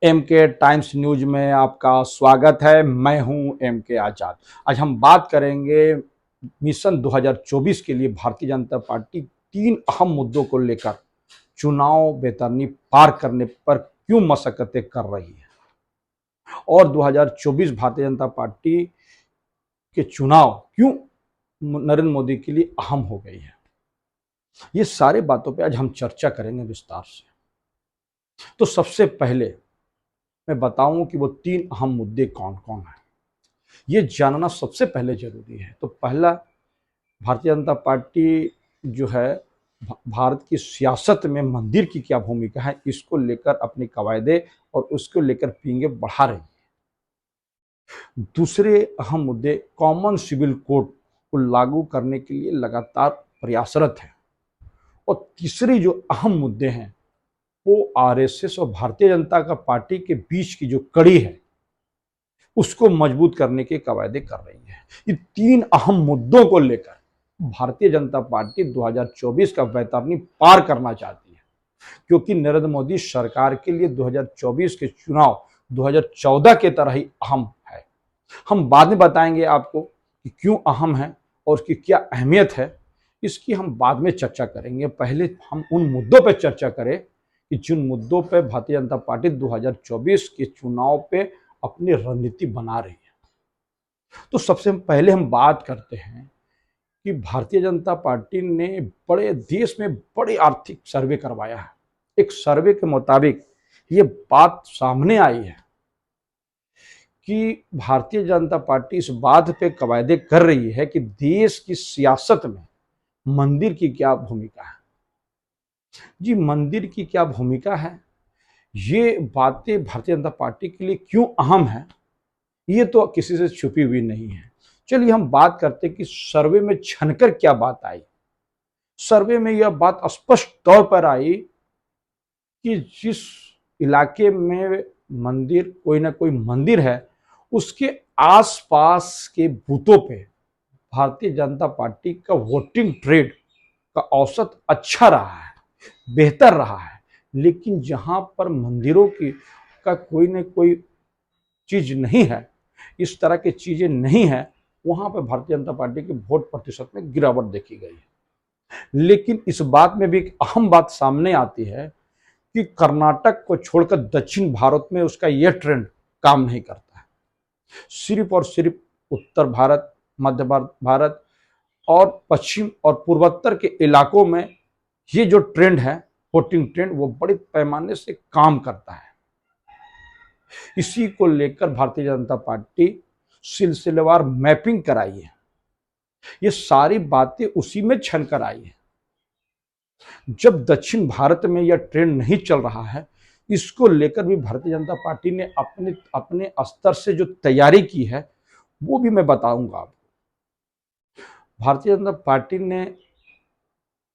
M के times news में आपका स्वागत है। मैं हूं एम के आजाद। आज हम बात करेंगे मिशन 2024 के लिए भारतीय जनता पार्टी तीन अहम मुद्दों को लेकर चुनाव बेतरनी पार करने पर क्यों मशक्कतें कर रही है और 2024 भारतीय जनता पार्टी के चुनाव क्यों नरेंद्र मोदी के लिए अहम हो गई है। ये सारे बातों पे आज हम चर्चा करेंगे विस्तार से। तो सबसे पहले मैं बताऊं कि वो तीन अहम मुद्दे कौन कौन हैं, ये जानना सबसे पहले जरूरी है। तो पहला, भारतीय जनता पार्टी जो है भारत की सियासत में मंदिर की क्या भूमिका है, इसको लेकर अपनी कवायदे और उसको लेकर पींगे बढ़ा रही है। दूसरे अहम मुद्दे, कॉमन सिविल कोड को लागू करने के लिए लगातार प्रयासरत है। और तीसरे जो अहम मुद्दे हैं वो आरएसएस और भारतीय जनता का पार्टी के बीच की जो कड़ी है उसको मजबूत करने के कवायदे कर रही है। इन तीन अहम मुद्दों को लेकर भारतीय जनता पार्टी 2024 का बैतरनी पार करना चाहती है, क्योंकि नरेंद्र मोदी सरकार के लिए 2024 के चुनाव 2014 के तरह ही अहम है। हम बाद में बताएंगे आपको कि क्यों अहम है और उसकी क्या अहमियत है, इसकी हम बाद में चर्चा करेंगे। पहले हम उन मुद्दों पर चर्चा करें कि जिन मुद्दों पर भारतीय जनता पार्टी 2024 के चुनाव पे अपनी रणनीति बना रही है। तो सबसे पहले हम बात करते हैं कि भारतीय जनता पार्टी ने बड़े देश में बड़े आर्थिक सर्वे करवाया है। एक सर्वे के मुताबिक ये बात सामने आई है कि भारतीय जनता पार्टी इस बात पे कवायदे कर रही है कि देश की सियासत में मंदिर की क्या भूमिका है। जी, मंदिर की क्या भूमिका है, ये बातें भारतीय जनता पार्टी के लिए क्यों अहम है, ये तो किसी से छुपी हुई नहीं है। चलिए हम बात करते हैं कि सर्वे में छनकर क्या बात आई। सर्वे में यह बात स्पष्ट तौर पर आई कि जिस इलाके में मंदिर, कोई ना कोई मंदिर है, उसके आसपास के बूथों पे भारतीय जनता पार्टी का वोटिंग ट्रेंड का औसत अच्छा रहा है, बेहतर रहा है। लेकिन जहां पर मंदिरों की का कोई ना कोई चीज नहीं है, इस तरह की चीजें नहीं है, वहां पर भारतीय जनता पार्टी के वोट प्रतिशत में गिरावट देखी गई है। लेकिन इस बात में भी एक अहम बात सामने आती है कि कर्नाटक को छोड़कर दक्षिण भारत में उसका यह ट्रेंड काम नहीं करता है। सिर्फ और सिर्फ उत्तर भारत, मध्य भारत और पश्चिम और पूर्वोत्तर के इलाकों में ये जो ट्रेंड है, वोटिंग ट्रेंड, वो बड़े पैमाने से काम करता है। इसी को लेकर भारतीय जनता पार्टी सिलसिलेवार मैपिंग कराई है। ये सारी बातें उसी में छन कर आई है। जब दक्षिण भारत में यह ट्रेंड नहीं चल रहा है, इसको लेकर भी भारतीय जनता पार्टी ने अपने अपने स्तर से जो तैयारी की है वो भी मैं बताऊंगा आपको। भारतीय जनता पार्टी ने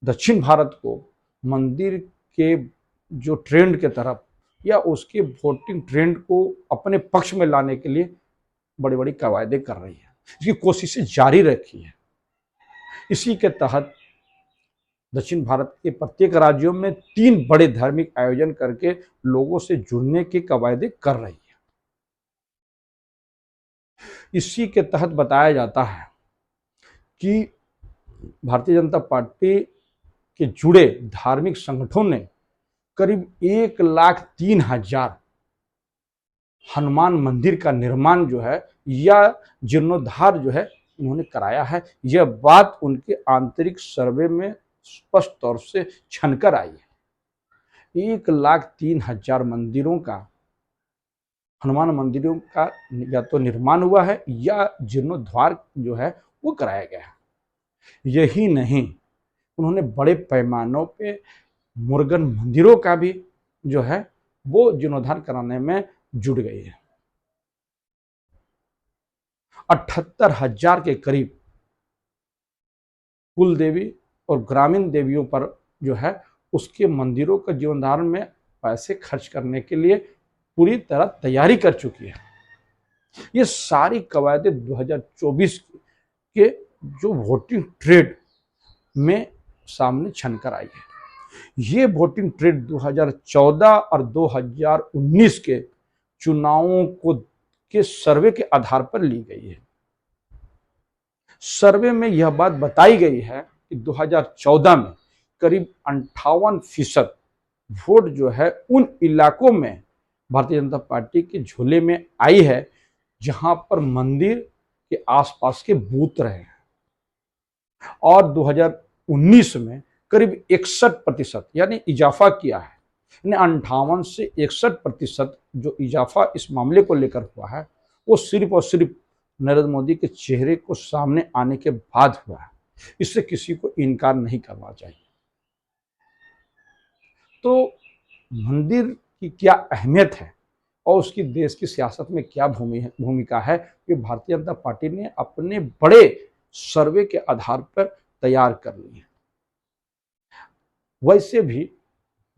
दक्षिण भारत को मंदिर के जो ट्रेंड के तरफ या उसके वोटिंग ट्रेंड को अपने पक्ष में लाने के लिए बड़ी बड़ी कवायदे कर रही है, इसकी कोशिशें जारी रखी है। इसी के तहत दक्षिण भारत के प्रत्येक राज्यों में 3 बड़े धार्मिक आयोजन करके लोगों से जुड़ने की कवायदे कर रही है। इसी के तहत बताया जाता है कि भारतीय जनता पार्टी के जुड़े धार्मिक संगठनों ने करीब 1,03,000 हनुमान मंदिर का निर्माण जो है या जीर्णोद्धार जो है उन्होंने कराया है। यह बात उनके आंतरिक सर्वे में स्पष्ट तौर से छनकर आई है। 1,03,000 मंदिरों का, हनुमान मंदिरों का या तो निर्माण हुआ है या जीर्णोद्धार जो है वो कराया गया है। यही नहीं, उन्होंने बड़े पैमानों पे मुर्गन मंदिरों का भी जो है वो जीर्णोद्धार कराने में जुट गई है। 78,000 के करीब कुल देवी और ग्रामीण देवियों पर जो है उसके मंदिरों का जीर्णोद्धार में पैसे खर्च करने के लिए पूरी तरह तैयारी कर चुकी है। ये सारी कवायदे 2024 के जो वोटिंग ट्रेंड में सामने छनकर आई है। ये वोटिंग ट्रेंड 2014 और 2019 के चुनावों को के सर्वे के आधार पर ली गई है। सर्वे में यह बात बताई गई है कि 2014 में करीब 58% वोट जो है उन इलाकों में भारतीय जनता पार्टी के झोले में आई है जहां पर मंदिर के आसपास के बूथ रहे हैं, और 2019 में करीब 61% यानी इजाफा किया है। यानी 58 से 61% जो इजाफा इस मामले को लेकर हुआ है वो सिर्फ और सिर्फ नरेंद्र मोदी के चेहरे को सामने आने के बाद हुआ है। इससे किसी को इनकार नहीं करना चाहिए। तो मंदिर की क्या अहमियत है और उसकी देश की सियासत में क्या भूमिका है, ये भारतीय जनता पार्टी ने अपने बड़े सर्वे के आधार पर तैयार कर ली है। वैसे भी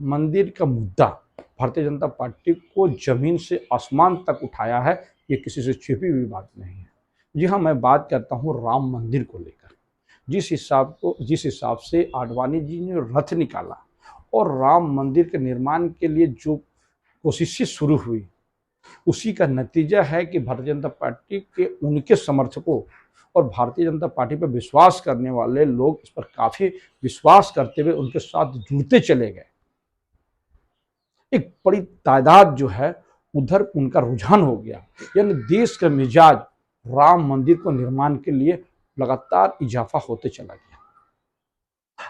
मंदिर का मुद्दा भारतीय जनता पार्टी को जमीन से आसमान तक उठाया है, ये किसी से छिपी हुई बात नहीं है। जी हाँ, मैं बात करता हूँ राम मंदिर को लेकर। जिस हिसाब से आडवाणी जी ने रथ निकाला और राम मंदिर के निर्माण के लिए जो कोशिशें शुरू हुई, उसी का नतीजा है कि भारतीय जनता पार्टी के उनके समर्थकों और भारतीय जनता पार्टी पर विश्वास करने वाले लोग इस पर काफी विश्वास करते हुए उनके साथ जुड़ते चले गए। एक बड़ी तादाद जो है उधर उनका रुझान हो गया, यानी देश का मिजाज राम मंदिर को निर्माण के लिए लगातार इजाफा होते चला गया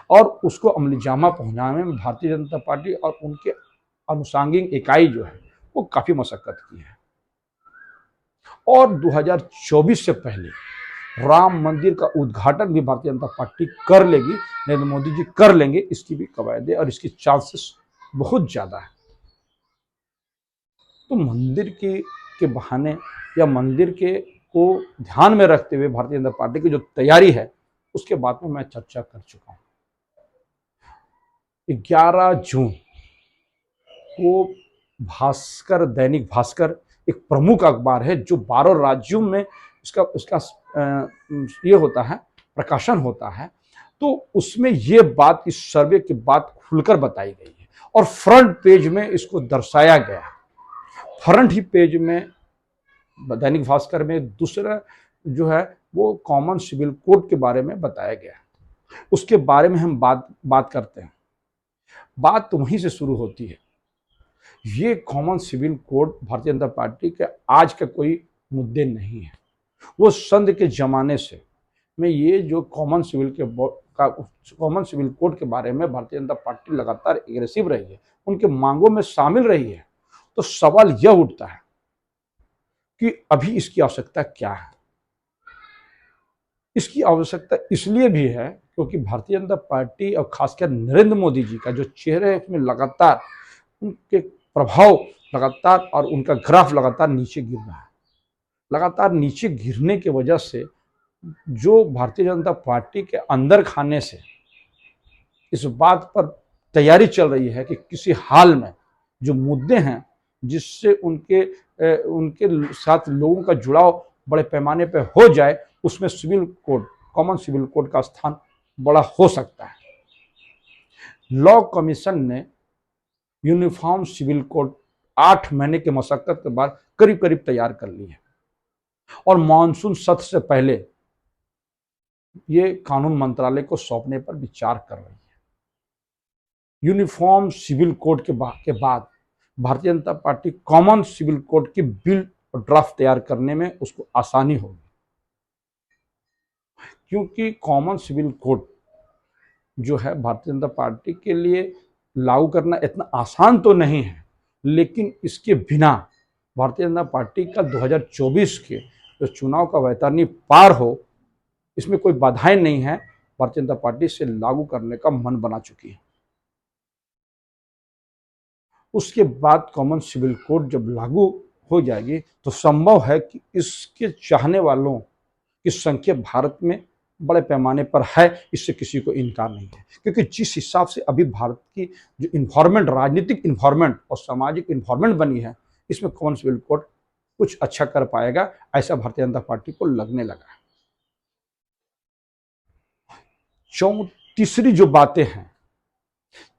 और उसको अमलीजामा पहुंचाने में भारतीय जनता पार्टी और उनके अनुषांगिक इकाई जो है वो काफी मशक्कत की है। और 2024 से पहले राम मंदिर का उद्घाटन भी भारतीय जनता पार्टी कर लेगी, नरेंद्र मोदी जी कर लेंगे, इसकी भी कवायदे और इसकी चांसेस बहुत ज्यादा है। तो मंदिर के बहाने या मंदिर के को ध्यान में रखते हुए भारतीय जनता पार्टी की जो तैयारी है उसके बारे में मैं चर्चा कर चुका हूं। 11 जून को भास्कर, दैनिक भास्कर एक प्रमुख अखबार है जो 12 राज्यों में इसका ये होता है, प्रकाशन होता है। तो उसमें ये बात, इस सर्वे की बात खुलकर बताई गई है और फ्रंट पेज में इसको दर्शाया गया है। फ्रंट ही पेज में दैनिक भास्कर में दूसरा जो है वो कॉमन सिविल कोड के बारे में बताया गया है। उसके बारे में हम बात करते हैं। बात तो वहीं से शुरू होती है। ये common civil code Bharatiya Janata party के आज का कोई मुद्दे नहीं है। वो संघ के जमाने से में ये जो कॉमन सिविल कोड के बारे में भारतीय जनता पार्टी लगातार एग्रेसिव रही है, उनके मांगों में शामिल रही है। तो सवाल यह उठता है कि अभी इसकी आवश्यकता क्या है। इसकी आवश्यकता इसलिए भी है क्योंकि भारतीय जनता पार्टी और खासकर नरेंद्र मोदी जी का जो चेहरा है उसमें लगातार उनके प्रभाव लगातार और उनका ग्राफ लगातार नीचे गिर रहा है। लगातार नीचे गिरने की वजह से जो भारतीय जनता पार्टी के अंदर खाने से इस बात पर तैयारी चल रही है कि किसी हाल में जो मुद्दे हैं जिससे उनके साथ लोगों का जुड़ाव बड़े पैमाने पर हो जाए, उसमें civil code, common civil code का स्थान बड़ा हो सकता है। लॉ कमीशन ने यूनिफॉर्म सिविल कोड 8 महीने की मशक्कत के बाद करीब करीब तैयार कर ली है और मानसून सत्र से पहले ये कानून मंत्रालय को सौंपने पर विचार कर रही है। यूनिफॉर्म सिविल कोड के बाद Bharatiya Janata party common civil code की बिल और ड्राफ्ट तैयार करने में उसको आसानी होगी, क्योंकि कॉमन सिविल कोड जो है भारतीय जनता पार्टी के लिए लागू करना इतना आसान तो नहीं है, लेकिन इसके बिना भारतीय जनता पार्टी का 2024 के जो चुनाव का वैतरणी पार हो, इसमें कोई बाधाएं नहीं है। भारतीय जनता पार्टी से लागू करने का मन बना चुकी है। उसके बाद कॉमन सिविल कोड जब लागू हो जाएगी तो संभव है कि इसके चाहने वालों की संख्या भारत में बड़े पैमाने पर है, इससे किसी को इनकार नहीं है। क्योंकि जिस हिसाब से अभी भारत की जो इन्वायरमेंट, राजनीतिक इन्वायरमेंट और सामाजिक इन्वायरमेंट बनी है, इसमें कॉमन सिविल कोड कुछ अच्छा कर पाएगा, ऐसा भारतीय जनता पार्टी को लगने लगा है।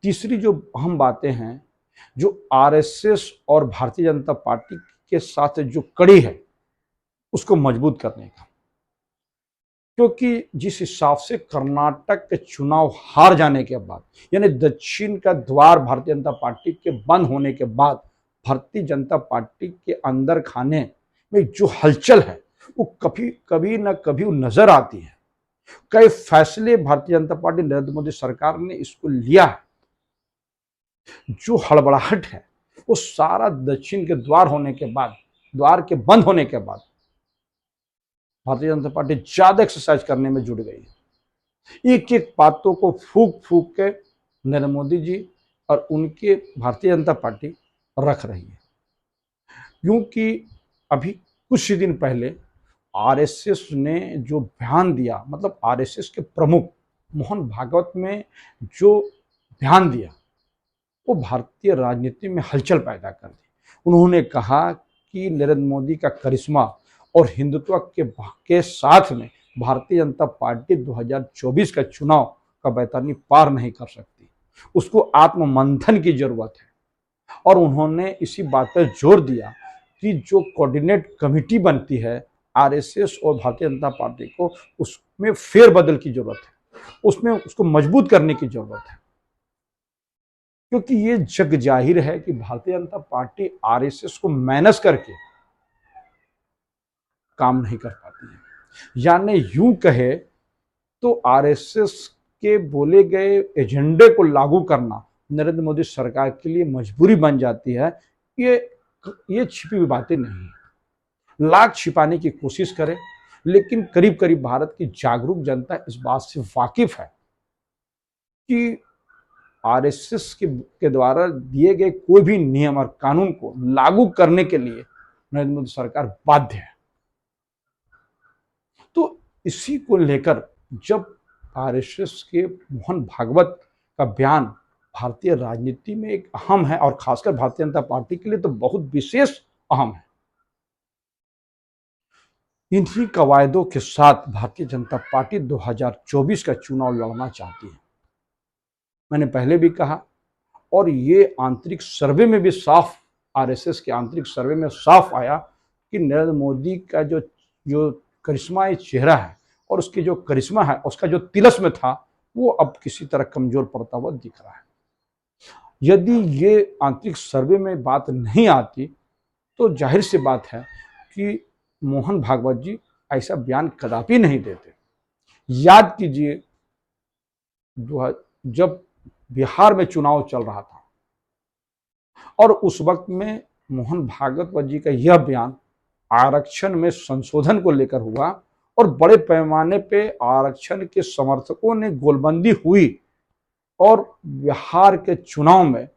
तीसरी जो अहम बातें हैं, जो आरएसएस और भारतीय जनता पार्टी के साथ जो कड़ी है उसको मजबूत करने का। क्योंकि जिस हिसाब से कर्नाटक के चुनाव हार जाने के बाद, यानी दक्षिण का द्वार भारतीय जनता पार्टी के बंद होने के बाद भारतीय जनता पार्टी के अंदर खाने में जो हलचल है वो कभी कभी न कभी नजर आती है। कई फैसले भारतीय जनता पार्टी नरेंद्र मोदी सरकार ने इसको लिया है, जो हड़बड़ाहट है वो सारा दक्षिण के द्वार के बंद होने के बाद भारतीय जनता पार्टी ज्यादा एक्सरसाइज करने में जुट गई है। एक एक बातों को फूक फूक के नरेंद्र मोदी जी और उनके भारतीय जनता पार्टी रख रही है। क्योंकि अभी कुछ ही दिन पहले आरएसएस ने जो बयान दिया, मतलब आरएसएस के प्रमुख मोहन भागवत में जो बयान दिया वो भारतीय राजनीति में हलचल पैदा कर दी। उन्होंने कहा कि नरेंद्र मोदी का करिश्मा और हिंदुत्व के साथ में भारतीय जनता पार्टी 2024 का चुनाव का बैतानी पार नहीं कर सकती, उसको आत्ममंथन की जरूरत है। और उन्होंने इसी बात पर जोर दिया कि जो कोऑर्डिनेट कमेटी बनती है आरएसएस और भारतीय जनता पार्टी को, उसमें फेरबदल की जरूरत है, उसमें उसको मजबूत करने की जरूरत है। क्योंकि ये जग जाहिर है कि भारतीय जनता पार्टी आरएसएस को मैनेज करके काम नहीं कर पाती है। यानी यूं कहे तो आरएसएस के बोले गए एजेंडे को लागू करना नरेंद्र मोदी सरकार के लिए मजबूरी बन जाती है। ये छिपी हुई बातें नहीं है, लाख छिपाने की कोशिश करे, लेकिन करीब करीब भारत की जागरूक जनता इस बात से वाकिफ है कि आरएसएस के द्वारा दिए गए कोई भी नियम और कानून को लागू करने के लिए नरेंद्र मोदी सरकार बाध्य है। तो इसी को लेकर जब आरएसएस के मोहन भागवत का बयान भारतीय राजनीति में एक अहम है और खासकर भारतीय जनता पार्टी के लिए तो बहुत विशेष अहम है। इन्हीं कवायदों के साथ भारतीय जनता पार्टी 2024 का चुनाव लड़ना चाहती है। मैंने पहले भी कहा और ये आंतरिक सर्वे में भी साफ, आरएसएस के आंतरिक सर्वे में साफ आया कि नरेंद्र मोदी का जो करिश्माई चेहरा है और उसकी जो करिश्मा है, उसका जो तिलस्म था, वो अब किसी तरह कमजोर पड़ता हुआ दिख रहा है। यदि ये आंतरिक सर्वे में बात नहीं आती तो जाहिर सी बात है कि मोहन भागवत जी ऐसा बयान कदापि नहीं देते। याद कीजिए जब बिहार में चुनाव चल रहा था और उस वक्त में मोहन भागवत जी का यह बयान आरक्षण में संशोधन को लेकर हुआ और बड़े पैमाने पे आरक्षण के समर्थकों ने गोलबंदी हुई और बिहार के चुनाव में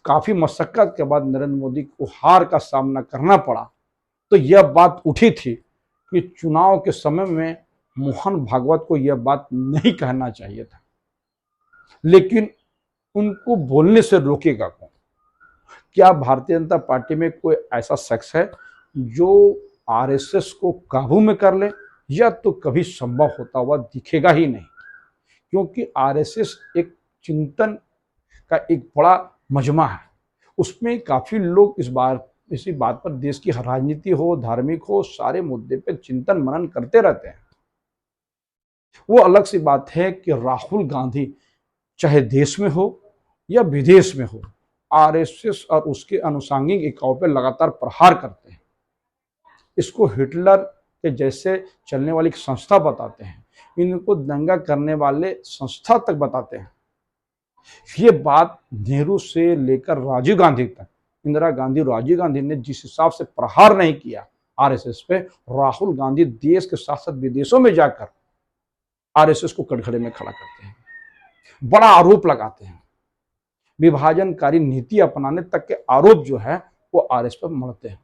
काफी मशक्कत के बाद नरेंद्र मोदी को हार का सामना करना पड़ा। तो यह बात उठी थी कि चुनाव के समय में मोहन भागवत को यह बात नहीं कहना चाहिए था, लेकिन उनको बोलने से रोकेगा कौन? क्या भारतीय जनता पार्टी में कोई ऐसा शख्स है जो आरएसएस को काबू में कर ले? यह तो कभी संभव होता हुआ दिखेगा ही नहीं, क्योंकि आरएसएस एक चिंतन का एक बड़ा मजमा है। उसमें काफी लोग इसी बात पर, देश की राजनीति हो, धार्मिक हो, सारे मुद्दे पर चिंतन मनन करते रहते हैं। वो अलग सी बात है कि राहुल गांधी चाहे देश में हो या विदेश में हो, आरएसएस और उसके अनुसांगिक इकाओं पर लगातार प्रहार करते हैं। इसको हिटलर के जैसे चलने वाली संस्था बताते हैं, इनको दंगा करने वाले संस्था तक बताते हैं। ये बात नेहरू से लेकर राजीव गांधी तक, इंदिरा गांधी, राजीव गांधी ने जिस हिसाब से प्रहार नहीं किया आरएसएस पे, राहुल गांधी देश के साथ साथ विदेशों में जाकर आरएसएस को कटघरे में खड़ा करते हैं, बड़ा आरोप लगाते हैं, विभाजनकारी नीति अपनाने तक के आरोप जो है वो आरएसएस पर मढ़ते हैं।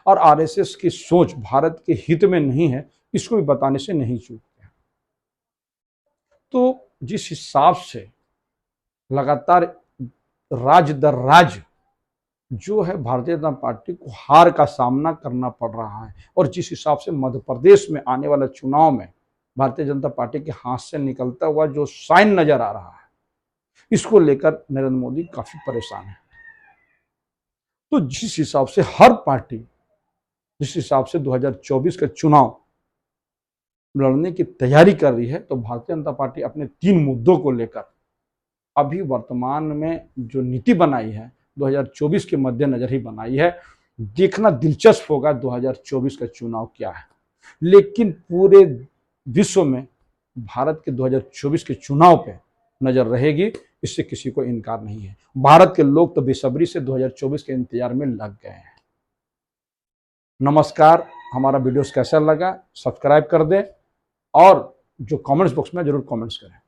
और आरएसएस की सोच भारत के हित में नहीं है, इसको भी बताने से नहीं चूकते हैं। तो जिस हिसाब से लगातार राज्य दर राज्य जो है भारतीय जनता पार्टी को हार का सामना करना पड़ रहा है, और जिस हिसाब से मध्य प्रदेश में आने वाला चुनाव में भारतीय जनता पार्टी के हाथ से निकलता हुआ जो साइन नजर आ रहा है, इसको लेकर नरेंद्र मोदी काफी परेशान है। तो जिस हिसाब से हर पार्टी जिस हिसाब से 2024 का चुनाव लड़ने की तैयारी कर रही है, तो भारतीय जनता पार्टी अपने 3 मुद्दों को लेकर अभी वर्तमान में जो नीति बनाई है 2024 के मद्देनजर ही बनाई है। देखना दिलचस्प होगा 2024 का चुनाव क्या है, लेकिन पूरे विश्व में भारत के 2024 के चुनाव पे नजर रहेगी, इससे किसी को इनकार नहीं है। भारत के लोग तो बेसब्री से 2024 के इंतजार में लग गए हैं। नमस्कार, हमारा वीडियोस कैसा लगा सब्सक्राइब कर दें और जो कमेंट्स बॉक्स में जरूर कमेंट्स करें।